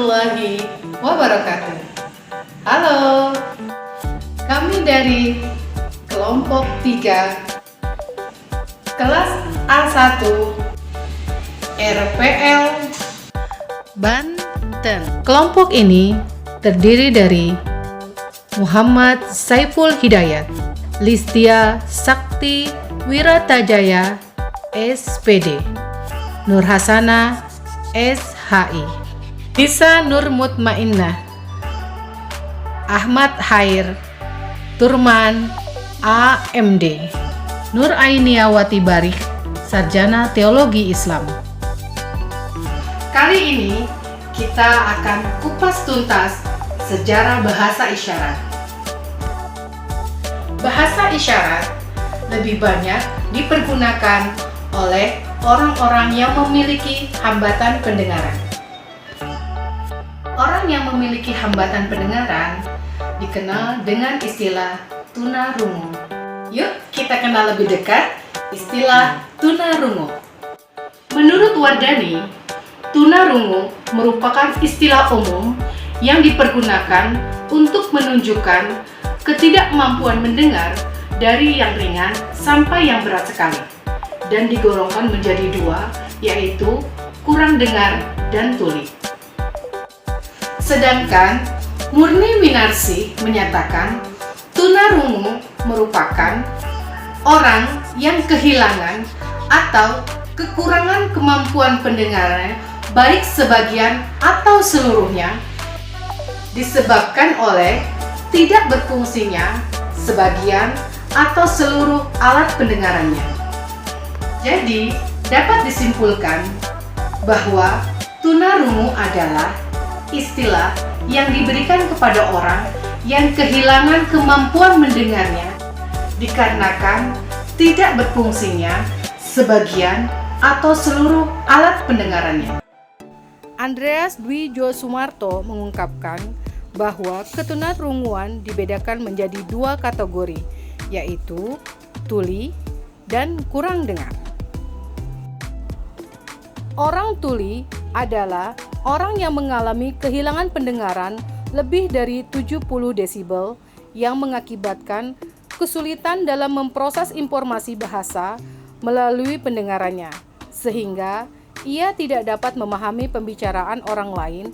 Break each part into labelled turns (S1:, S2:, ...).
S1: warahmatullahi wabarakatuh. Halo, kami dari kelompok 3 kelas A1 RPL Banten. Kelompok ini terdiri dari Muhammad Saiful Hidayat, Listia Sakti Wiratajaya SPD, Nur Hasanah SHI, Nisa Nur Mutmainnah, Ahmad Hair Turman AMD, Nur Ainiyawati Barik, Sarjana Teologi Islam. Kali ini kita akan kupas tuntas sejarah bahasa isyarat. Bahasa isyarat lebih banyak dipergunakan oleh orang-orang yang memiliki hambatan pendengaran. Orang yang memiliki hambatan pendengaran dikenal dengan istilah tunarungu. Yuk kita kenal lebih dekat istilah tunarungu. Menurut Wardani, tunarungu merupakan istilah umum yang dipergunakan untuk menunjukkan ketidakmampuan mendengar dari yang ringan sampai yang berat sekali, dan digolongkan menjadi dua, yaitu kurang dengar dan tuli. Sedangkan Murni Winarsi menyatakan tunarungu merupakan orang yang kehilangan atau kekurangan kemampuan pendengarannya, baik sebagian atau seluruhnya, disebabkan oleh tidak berfungsinya sebagian atau seluruh alat pendengarannya. Jadi, dapat disimpulkan bahwa tunarungu adalah istilah yang diberikan kepada orang yang kehilangan kemampuan mendengarnya dikarenakan tidak berfungsinya sebagian atau seluruh alat pendengarannya. Andreas Dwi Jo Sumarto mengungkapkan bahwa ketunarunguan dibedakan menjadi dua kategori, yaitu tuli dan kurang dengar. Orang tuli adalah orang yang mengalami kehilangan pendengaran lebih dari 70 desibel yang mengakibatkan kesulitan dalam memproses informasi bahasa melalui pendengarannya, sehingga ia tidak dapat memahami pembicaraan orang lain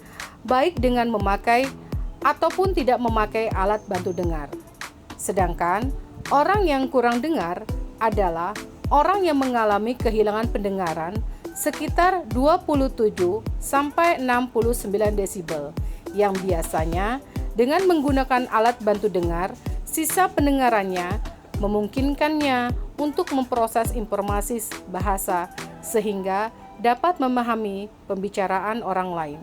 S1: baik dengan memakai ataupun tidak memakai alat bantu dengar. Sedangkan orang yang kurang dengar adalah orang yang mengalami kehilangan pendengaran sekitar 27 sampai 69 desibel yang biasanya dengan menggunakan alat bantu dengar, sisa pendengarannya memungkinkannya untuk memproses informasi bahasa sehingga dapat memahami pembicaraan orang lain.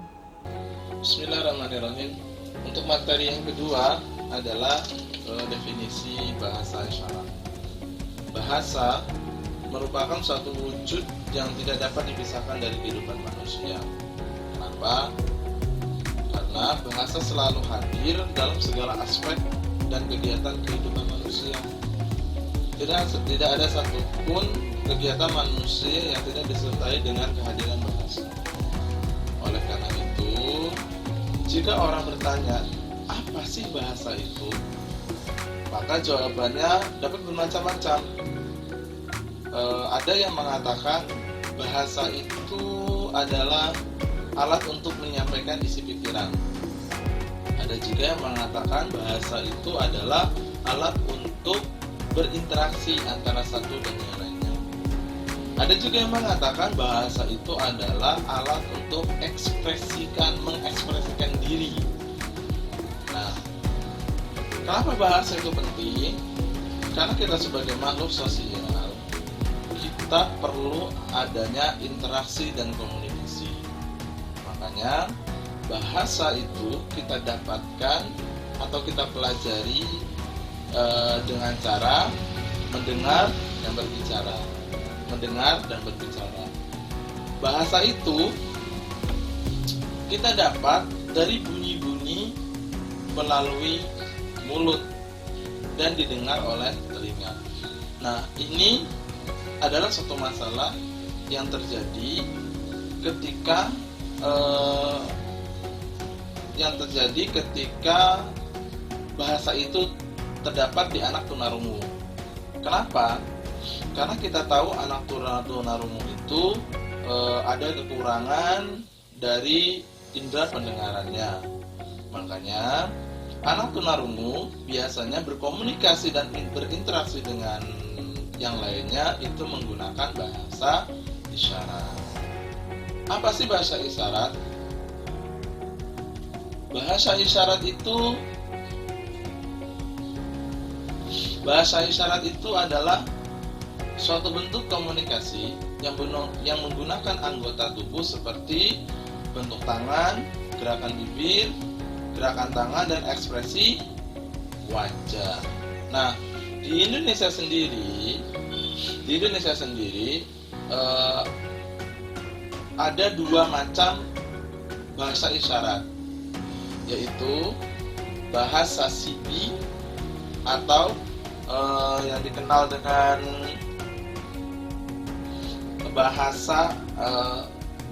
S2: Bismillahirrahmanirrahim. Untuk materi yang kedua adalah definisi bahasa isyarat. Bahasa merupakan suatu wujud yang tidak dapat dipisahkan dari kehidupan manusia. Kenapa? Karena bahasa selalu hadir dalam segala aspek dan kegiatan kehidupan manusia. Tidak ada satupun kegiatan manusia yang tidak disertai dengan kehadiran bahasa. Oleh karena itu, jika orang bertanya, apa sih bahasa itu? Maka jawabannya dapat bermacam-macam. Ada yang mengatakan bahasa itu adalah alat untuk menyampaikan isi pikiran. Ada juga yang mengatakan bahasa itu adalah alat untuk berinteraksi antara satu dan yang lainnya. Ada juga yang mengatakan bahasa itu adalah alat untuk mengekspresikan diri. Nah, kenapa bahasa itu penting? Karena kita sebagai makhluk sosial, kita perlu adanya interaksi dan komunikasi. Makanya bahasa itu kita dapatkan atau kita pelajari dengan cara mendengar dan berbicara. Mendengar dan berbicara. Bahasa itu kita dapat dari bunyi-bunyi melalui mulut dan didengar oleh telinga. Nah, ini adalah suatu masalah yang terjadi ketika yang terjadi ketika bahasa itu terdapat di anak tunarungu. Kenapa? Karena kita tahu anak tunarungu itu ada kekurangan dari indera pendengarannya. Makanya anak tunarungu biasanya berkomunikasi dan berinteraksi dengan yang lainnya itu menggunakan bahasa isyarat. Apa sih bahasa isyarat? Bahasa isyarat itu adalah suatu bentuk komunikasi yang menggunakan anggota tubuh seperti bentuk tangan, gerakan bibir, gerakan tangan, dan ekspresi wajah. Nah, di Indonesia sendiri ada dua macam bahasa isyarat, yaitu bahasa Sibi atau yang dikenal dengan bahasa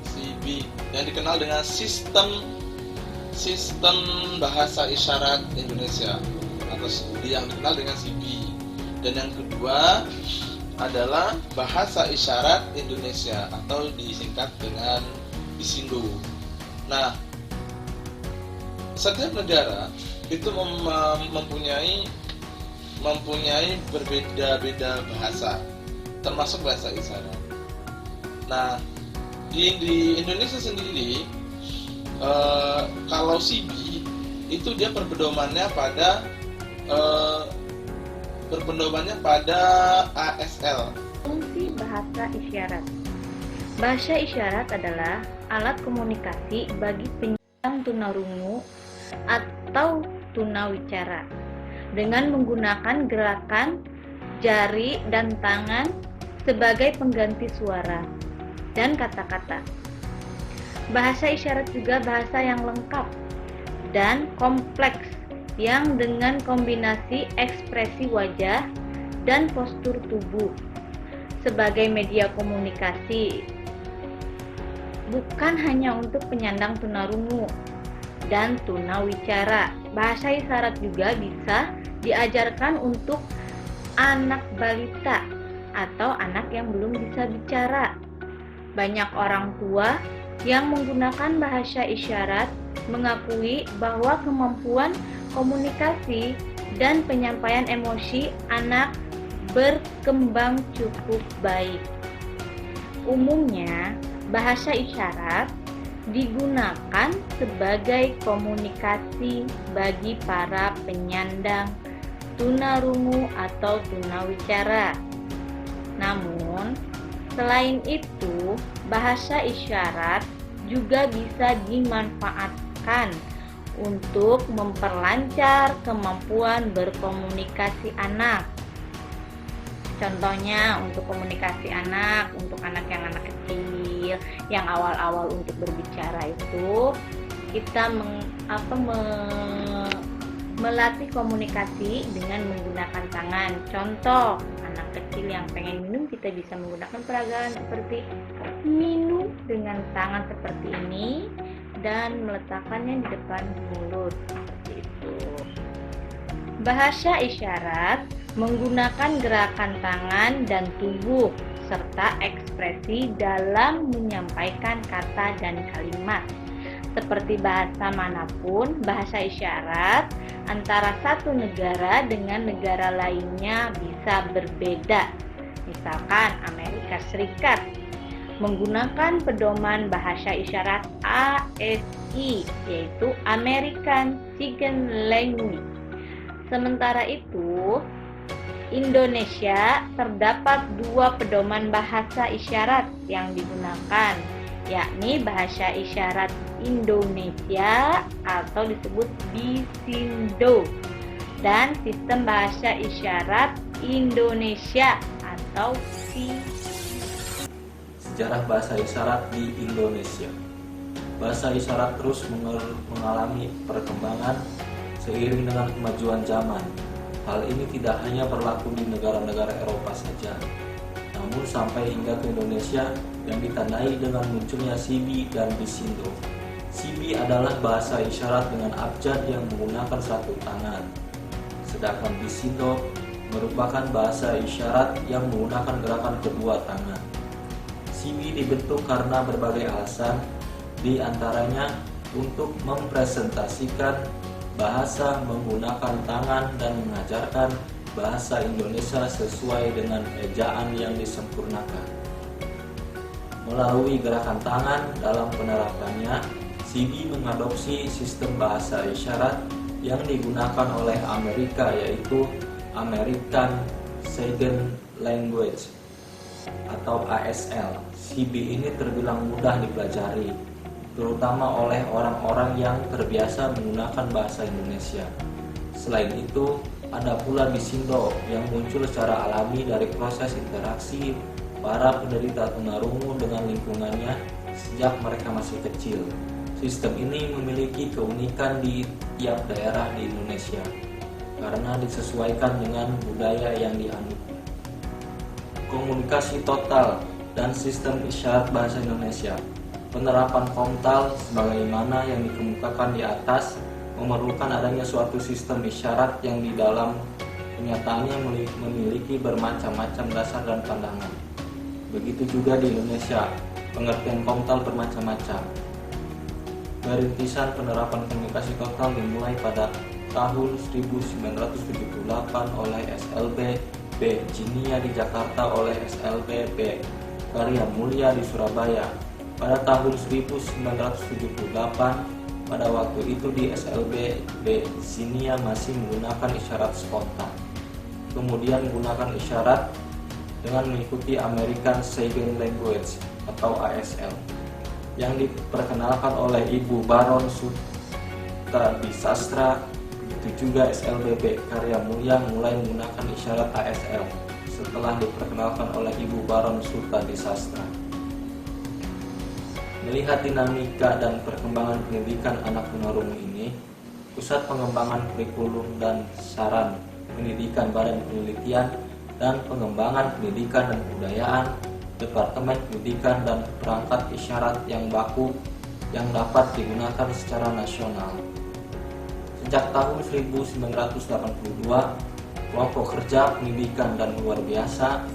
S2: Sibi, yang dikenal dengan sistem bahasa isyarat Indonesia atau yang dikenal dengan Sibi. Dan yang kedua adalah bahasa isyarat Indonesia atau disingkat dengan Bisindo. Nah, setiap negara itu mempunyai berbeda-beda bahasa, termasuk bahasa isyarat. Nah, di Indonesia sendiri, kalau Sibi itu dia berpedomannya pada ASL.
S3: Fungsi bahasa isyarat. Bahasa isyarat adalah alat komunikasi bagi penyandang tunarungu atau tunawicara dengan menggunakan gerakan jari dan tangan sebagai pengganti suara dan kata-kata. Bahasa isyarat juga bahasa yang lengkap dan kompleks yang dengan kombinasi ekspresi wajah dan postur tubuh sebagai media komunikasi, bukan hanya untuk penyandang tunarungu dan tunawicara. Bahasa isyarat juga bisa diajarkan untuk anak balita atau anak yang belum bisa bicara. Banyak orang tua yang menggunakan bahasa isyarat mengakui bahwa kemampuan komunikasi dan penyampaian emosi anak berkembang cukup baik. Umumnya, bahasa isyarat digunakan sebagai komunikasi bagi para penyandang tunarungu atau tunawicara. Namun, selain itu, bahasa isyarat juga bisa dimanfaatkan untuk memperlancar kemampuan berkomunikasi anak. Contohnya untuk komunikasi anak, untuk anak kecil yang awal-awal untuk berbicara itu kita melatih komunikasi dengan menggunakan tangan. Contoh, anak kecil yang pengen minum, kita bisa menggunakan peragaan seperti minum dengan tangan seperti ini dan meletakkannya di depan mulut seperti itu. Bahasa isyarat menggunakan gerakan tangan dan tubuh serta ekspresi dalam menyampaikan kata dan kalimat. Seperti bahasa manapun, bahasa isyarat antara satu negara dengan negara lainnya bisa berbeda. Misalkan Amerika Serikat menggunakan pedoman bahasa isyarat ASI, yaitu American Sign Language. Sementara itu, Indonesia terdapat dua pedoman bahasa isyarat yang digunakan, yakni bahasa isyarat Indonesia atau disebut Bisindo dan sistem bahasa isyarat Indonesia atau
S4: Sejarah bahasa isyarat di Indonesia. Bahasa isyarat terus mengalami perkembangan seiring dengan kemajuan zaman. Hal ini tidak hanya berlaku di negara-negara Eropa saja, namun sampai hingga ke Indonesia yang ditandai dengan munculnya Sibi dan Bisindo. Sibi adalah bahasa isyarat dengan abjad yang menggunakan satu tangan, sedangkan Bisindo merupakan bahasa isyarat yang menggunakan gerakan kedua tangan. Sibi dibentuk karena berbagai alasan, di antaranya untuk mempresentasikan bahasa menggunakan tangan dan mengajarkan bahasa Indonesia sesuai dengan ejaan yang disempurnakan. Melalui gerakan tangan dalam penerapannya, Sibi mengadopsi sistem bahasa isyarat yang digunakan oleh Amerika, yaitu American Sign Language atau ASL. Sibi ini terbilang mudah dipelajari, terutama oleh orang-orang yang terbiasa menggunakan bahasa Indonesia. Selain itu, ada pula Bisindo yang muncul secara alami dari proses interaksi para penderita tunarungu dengan lingkungannya sejak mereka masih kecil. Sistem ini memiliki keunikan di tiap daerah di Indonesia karena disesuaikan dengan budaya yang dianut. Komunikasi total dan sistem isyarat bahasa Indonesia. Penerapan Komtal sebagaimana yang dikemukakan di atas memerlukan adanya suatu sistem isyarat yang di dalam kenyataannya memiliki bermacam-macam dasar dan pandangan. Begitu juga di Indonesia, pengertian Komtal bermacam-macam. Perintisan penerapan komunikasi total dimulai pada tahun 1978 oleh SLB B. Jinia di Jakarta oleh SLB B. Karya Mulia di Surabaya. Pada tahun 1978, pada waktu itu di SLB B. Jinia masih menggunakan isyarat spontan. Kemudian menggunakan isyarat dengan mengikuti American Sign Language atau ASL yang diperkenalkan oleh Ibu Baron Sutabisastra. Begitu juga SLBB Karya Mulia mulai menggunakan isyarat ASL setelah diperkenalkan oleh Ibu Baron Sutabisastra. Melihat dinamika dan perkembangan pendidikan anak tunarungu ini, Pusat Pengembangan Kurikulum dan Saran Pendidikan Badan Penelitian dan Pengembangan Pendidikan dan Kebudayaan, Departemen Pendidikan dan perangkat isyarat yang baku yang dapat digunakan secara nasional. Sejak tahun 1982, Kelompok Kerja Pendidikan dan Luar Biasa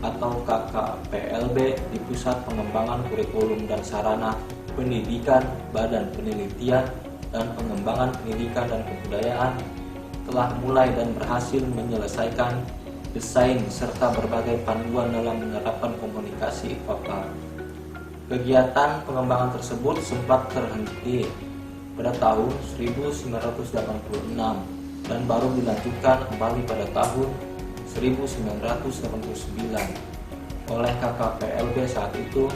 S4: atau KKPLB di Pusat Pengembangan Kurikulum dan Sarana Pendidikan Badan Penelitian dan Pengembangan Pendidikan dan Kebudayaan telah mulai dan berhasil menyelesaikan desain serta berbagai panduan dalam menerapkan komunikasi vokal. Kegiatan pengembangan tersebut sempat terhenti pada tahun 1986 dan baru dilanjutkan kembali pada tahun 1979 oleh KKPLB saat itu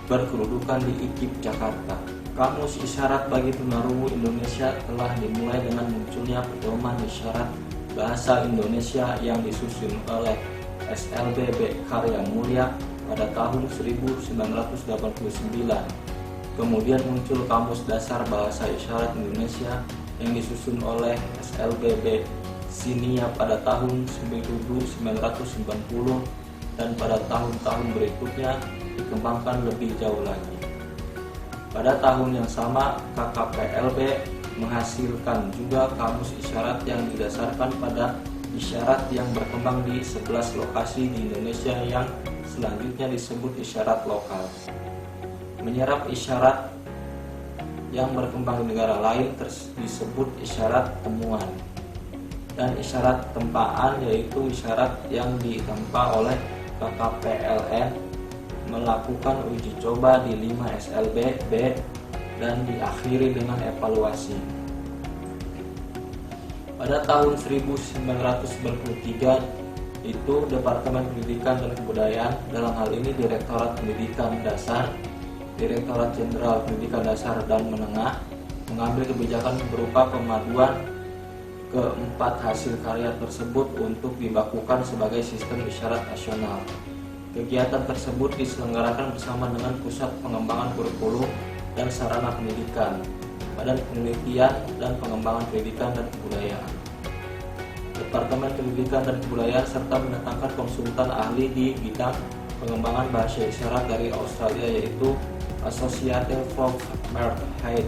S4: berkedudukan di IKIP Jakarta. Kamus Isyarat bagi Tunarungu Indonesia telah dimulai dengan munculnya pedoman isyarat bahasa Indonesia yang disusun oleh SLBB Karya Mulia pada tahun 1989. Kemudian muncul Kamus Dasar Bahasa Isyarat Indonesia yang disusun oleh SLBB Jinia pada tahun 1990 dan pada tahun-tahun berikutnya dikembangkan lebih jauh lagi. Pada tahun yang sama, KKPLB menghasilkan juga kamus isyarat yang didasarkan pada isyarat yang berkembang di 11 lokasi di Indonesia yang selanjutnya disebut isyarat lokal. Menyerap isyarat yang berkembang di negara lain disebut isyarat temuan. Dan isyarat tempaan yaitu isyarat yang ditempa oleh KKPLN melakukan uji coba di 5 SLB B dan diakhiri dengan evaluasi. Pada tahun 1993 itu Departemen Pendidikan dan Kebudayaan, dalam hal ini Direktorat Pendidikan Dasar, Direktorat Jenderal Pendidikan Dasar dan Menengah, mengambil kebijakan berupa pemaduan keempat hasil karya tersebut untuk dibakukan sebagai sistem isyarat nasional. Kegiatan tersebut diselenggarakan bersama dengan Pusat Pengembangan Kurikulum dan Sarana Pendidikan, Badan Penelitian dan Pengembangan Pendidikan dan Kebudayaan, Departemen Pendidikan dan Kebudayaan, serta mendatangkan konsultan ahli di bidang pengembangan bahasa isyarat dari Australia yaitu Associated Prof. Merhaid,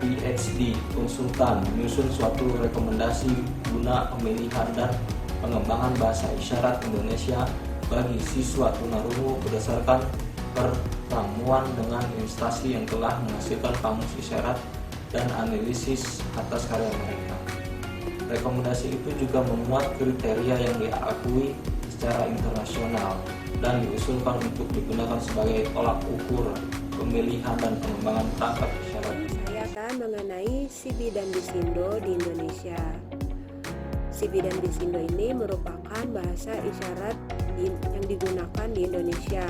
S4: PhD, konsultan, menyusun suatu rekomendasi guna pemilihan dan pengembangan bahasa isyarat Indonesia bagi siswa tunarungu berdasarkan pertemuan dengan instansi yang telah menghasilkan kamus isyarat dan analisis atas karya mereka. Rekomendasi itu juga memuat kriteria yang diakui secara internasional dan diusulkan untuk digunakan sebagai tolak ukur pemilihan dan pengembangan perangkat isyarat.
S5: Saya akan mengenai Sibi dan Bisindo di Indonesia. Sibi dan Bisindo ini merupakan bahasa isyarat yang digunakan di Indonesia.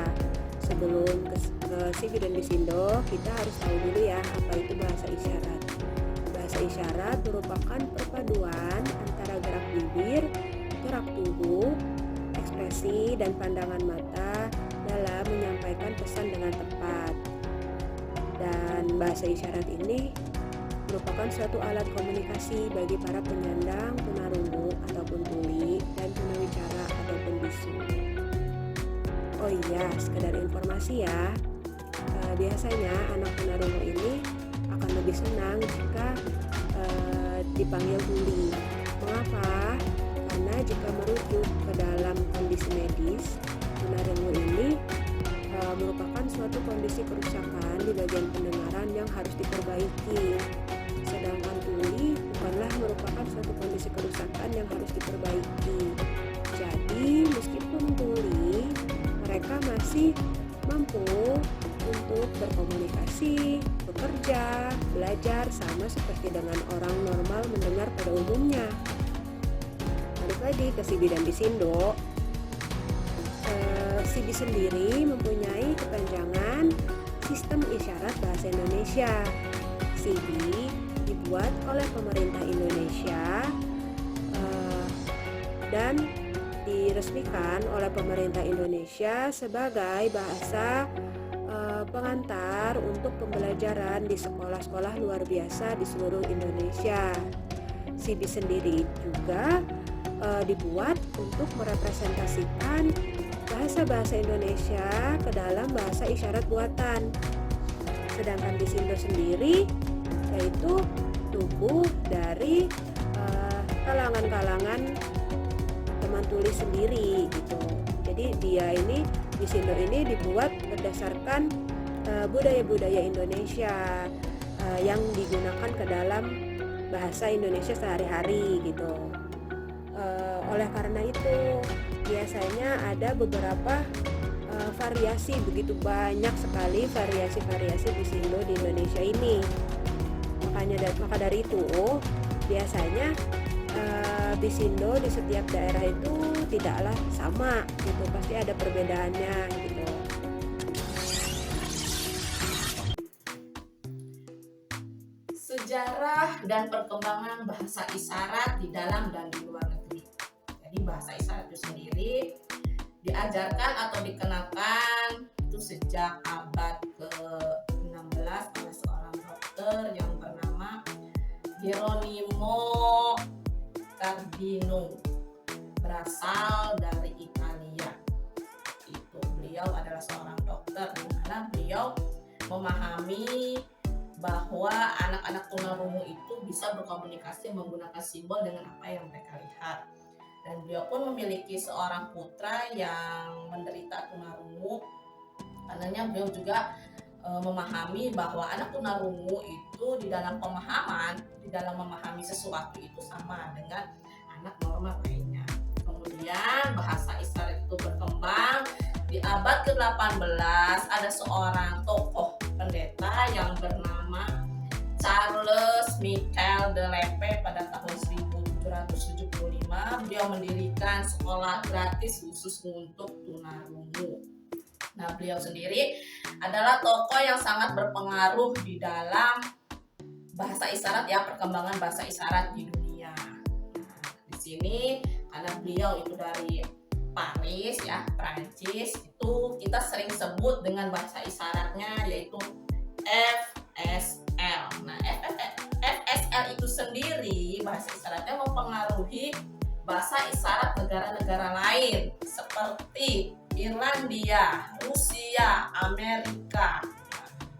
S5: Sebelum ke Sibi dan Bisindo, kita harus tahu dulu ya apa itu bahasa isyarat. Bahasa isyarat merupakan perpaduan antara gerak bibir, gerak tubuh, ekspresi, dan pandangan mata dalam menyampaikan pesan dengan tepat. Dan bahasa isyarat ini merupakan suatu alat komunikasi bagi para penyandang tunarungu ataupun tuli dan tunawicara ataupun bisu. Oh iya, sekedar informasi ya, biasanya anak tunarungu ini akan lebih senang jika dipanggil tuli. Mengapa? Karena jika merujuk ke dalam kondisi medis, tunarungu ini merupakan suatu kondisi kerusakan di bagian pendengaran yang harus diperbaiki. Sedangkan tuli bukanlah merupakan suatu kondisi kerusakan yang harus diperbaiki. Jadi meskipun tuli, mereka masih mampu untuk berkomunikasi, bekerja, belajar sama seperti dengan orang normal mendengar pada umumnya. Balik lagi ke Sibi dan Bisindo. Sibi sendiri mempunyai kepanjangan Sistem Isyarat Bahasa Indonesia. Sibi dibuat oleh pemerintah Indonesia dan diresmikan oleh pemerintah Indonesia sebagai bahasa pengantar untuk pembelajaran di sekolah-sekolah luar biasa di seluruh Indonesia. Sibi sendiri juga dibuat untuk merepresentasikan bahasa-bahasa Indonesia ke dalam bahasa isyarat buatan. Sedangkan Bisindo sendiri yaitu tumbuh dari kalangan-kalangan teman tulis sendiri gitu. Jadi dia ini Bisindo ini dibuat berdasarkan budaya-budaya Indonesia yang digunakan ke dalam bahasa Indonesia sehari-hari gitu. Oleh karena itu biasanya ada beberapa variasi, begitu banyak sekali variasi-variasi Bisindo di Indonesia ini. Maka dari itu biasanya Bisindo di setiap daerah itu tidaklah sama gitu, pasti ada perbedaannya gitu.
S1: Sejarah dan perkembangan bahasa isyarat di dalam dan di luar negeri. Jadi bahasa isyarat itu sendiri diajarkan atau dikenalkan itu sejak abad ke-16 oleh seorang dokter yang bernama Geronimo Cardino, berasal dari Italia. Itu beliau adalah seorang dokter di mana beliau memahami bahwa anak-anak tunarungu itu bisa berkomunikasi menggunakan simbol dengan apa yang mereka lihat. Dan beliau pun memiliki seorang putra yang menderita tunarungu. Karenanya beliau juga memahami bahwa anak tunarungu itu di dalam pemahaman, di dalam memahami sesuatu itu sama dengan anak normal lainnya. Kemudian bahasa isyarat itu berkembang. Di abad ke-18 ada seorang tokoh pendeta yang bernama Charles Michel de Lepe pada tahun 1775. Beliau mendirikan sekolah gratis khusus untuk tunarungu. Nah, beliau sendiri adalah tokoh yang sangat berpengaruh di dalam bahasa isyarat ya, perkembangan bahasa isyarat di dunia. Nah, di sini karena beliau itu dari Paris ya, Prancis, itu kita sering sebut dengan bahasa isyaratnya yaitu FSL. Nah, FSL itu sendiri bahasa isyaratnya mempengaruhi bahasa isyarat negara-negara lain seperti
S6: Irlandia, Rusia, Amerika.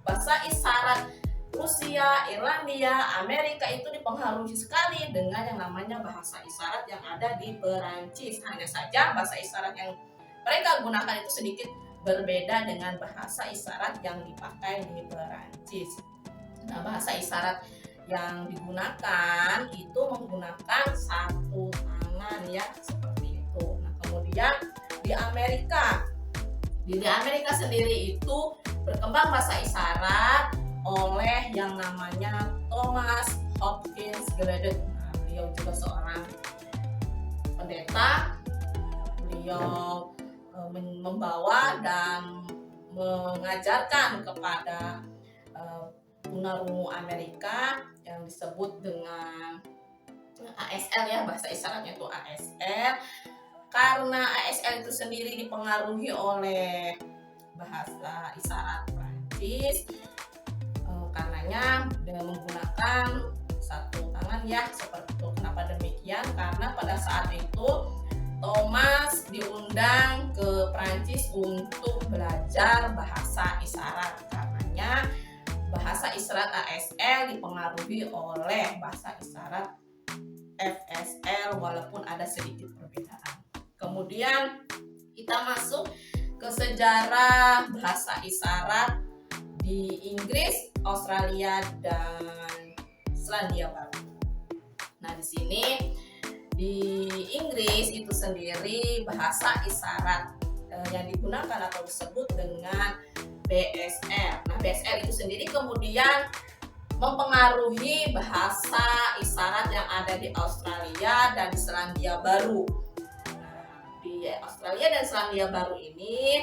S6: Bahasa isyarat Rusia, Irlandia, Amerika itu dipengaruhi sekali dengan yang namanya bahasa isyarat yang ada di Perancis. Hanya saja bahasa isyarat yang mereka gunakan itu sedikit berbeda dengan bahasa isyarat yang dipakai di Perancis. Nah, bahasa isyarat yang digunakan itu menggunakan satu tangan ya, seperti itu. Nah, kemudian di Amerika sendiri itu berkembang bahasa isyarat oleh yang namanya Thomas Hopkins Graded. Nah, beliau juga seorang pendeta. Beliau membawa dan mengajarkan kepada tunarungu Amerika yang disebut dengan ASL ya, bahasa isyaratnya itu ASL. Karena ASL itu sendiri dipengaruhi oleh bahasa isyarat Prancis, karenanya dengan menggunakan satu tangan ya, seperti itu. Kenapa demikian? Karena pada saat itu Thomas diundang ke Prancis untuk belajar bahasa isyarat. Karenanya bahasa isyarat ASL dipengaruhi oleh bahasa isyarat FSL walaupun ada sedikit perbedaan. Kemudian kita masuk ke sejarah bahasa isyarat di Inggris, Australia, dan Selandia Baru. Nah, di sini di Inggris itu sendiri bahasa isyarat yang digunakan atau disebut dengan BSL. Nah, BSL itu sendiri kemudian mempengaruhi bahasa isyarat yang ada di Australia dan di Selandia Baru. Nah, di Australia dan Selandia Baru ini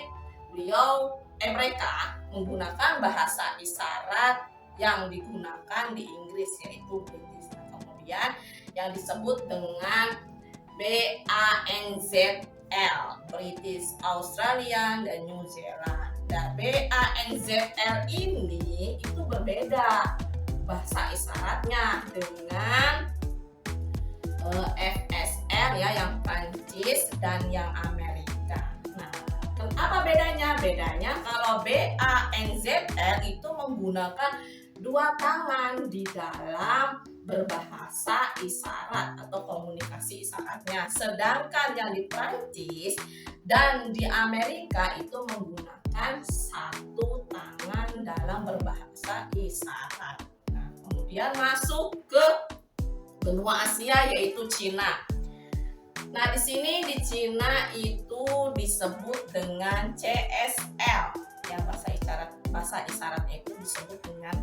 S6: mereka menggunakan bahasa isyarat yang digunakan di Inggris, yaitu British. Nah, kemudian yang disebut dengan BANZL, British, Australian, dan New Zealand. Dan BANZL ini itu berbeda bahasa isyaratnya dengan FSL ya, yang Prancis dan yang Amerika. Nah, apa bedanya? Bedanya kalau BANZL itu menggunakan dua tangan di dalam berbahasa isyarat atau komunikasi isyaratnya. Sedangkan yang di Prancis dan di Amerika itu menggunakan satu tangan dalam berbahasa isyarat. Nah, kemudian masuk ke benua Asia yaitu Cina. Nah, di sini di Cina itu disebut dengan CSL. Ya, bahasa isyaratnya itu disebut dengan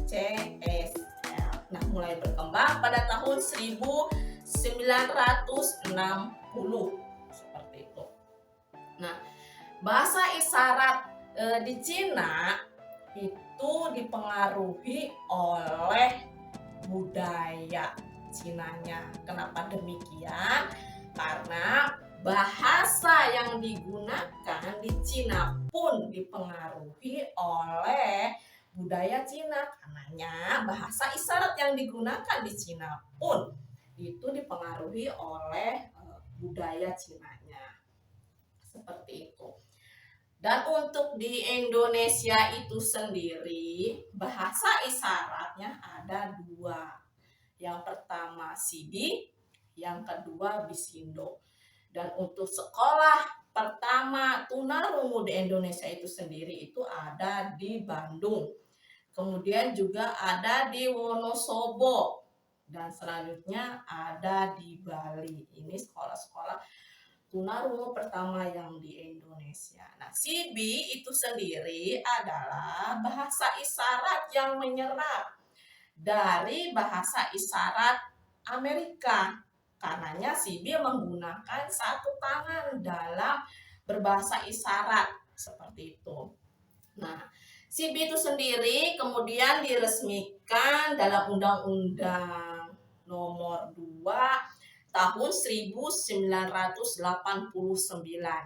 S6: CSL. Nah, mulai berkembang pada tahun 1960 seperti itu. Nah, bahasa isyarat di Cina itu dipengaruhi oleh budaya Cinanya. Kenapa demikian? Karena bahasa yang digunakan di Cina pun dipengaruhi oleh budaya Cina. Karenanya bahasa isyarat yang digunakan di Cina pun itu dipengaruhi oleh budaya Cinanya. Seperti itu. Dan untuk di Indonesia itu sendiri bahasa isyaratnya ada dua. Yang pertama Sibi, yang kedua Bisindo. Dan untuk sekolah pertama tunarungu di Indonesia itu sendiri itu ada di Bandung. Kemudian juga ada di Wonosobo. Dan selanjutnya ada di Bali. Ini sekolah-sekolah tunarungu pertama yang di Indonesia. Nah, Sibi itu sendiri adalah bahasa isyarat yang menyerap dari bahasa isyarat Amerika. Karenanya Sibi menggunakan satu tangan dalam berbahasa isyarat seperti itu. Nah, Sibi itu sendiri kemudian diresmikan dalam Undang-Undang Nomor 2 tahun 1989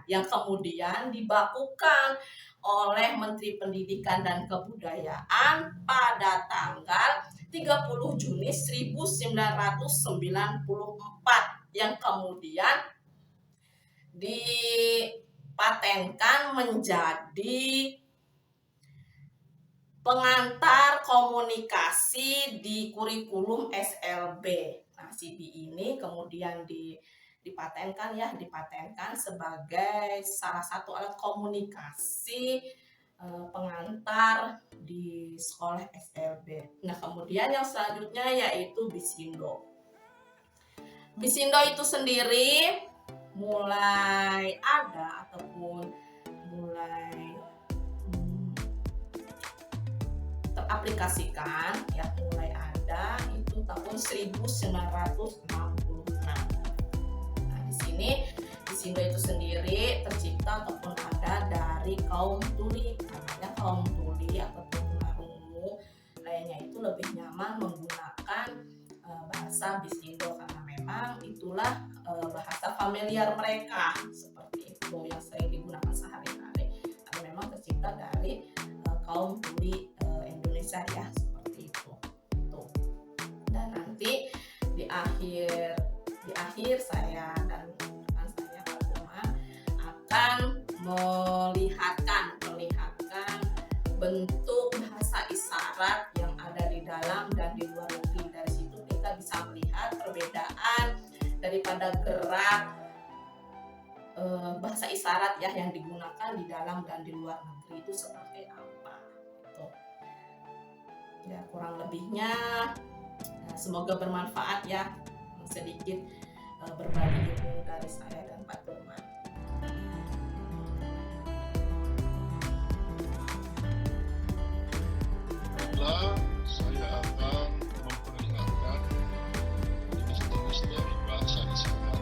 S6: yang kemudian dibakukan oleh Menteri Pendidikan dan Kebudayaan pada tanggal 30 Juni 1994 yang kemudian dipatenkan menjadi pengantar komunikasi di kurikulum SLB. Nah, CB ini kemudian dipatenkan sebagai salah satu alat komunikasi pengantar di sekolah SLB. Nah, kemudian yang selanjutnya yaitu Bisindo. Bisindo itu sendiri mulai ada ataupun mulai teraplikasikan mulai ada itu tahun 1966. Nah, di sini Bisindo itu sendiri tercipta ataupun ada dari kaum tuli. Namanya kaum tuli ataupun tunarungu lainnya itu lebih nyaman menggunakan bahasa Bisindo karena memang itulah bahasa familiar mereka, seperti itu yang sering digunakan sehari-hari. Karena memang tercipta dari kaum tuli Indonesia ya, seperti itu. Dan nanti di akhir saya dan rekan saya Pak Kuma akan melihatkan bentuk bahasa isyarat yang ada di dalam dan di luar negeri. Dari situ kita bisa melihat perbedaan daripada gerak bahasa isyarat ya yang digunakan di dalam dan di luar negeri itu seperti apa. Ya, kurang lebihnya semoga bermanfaat ya, sedikit berbagi ilmu dari saya dan Pak Turman.
S7: Saya akan memperlihatkan jenis-jenis dari bahasa isyarat.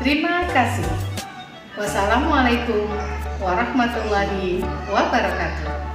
S1: Terima kasih. Wassalamualaikum warahmatullahi wabarakatuh.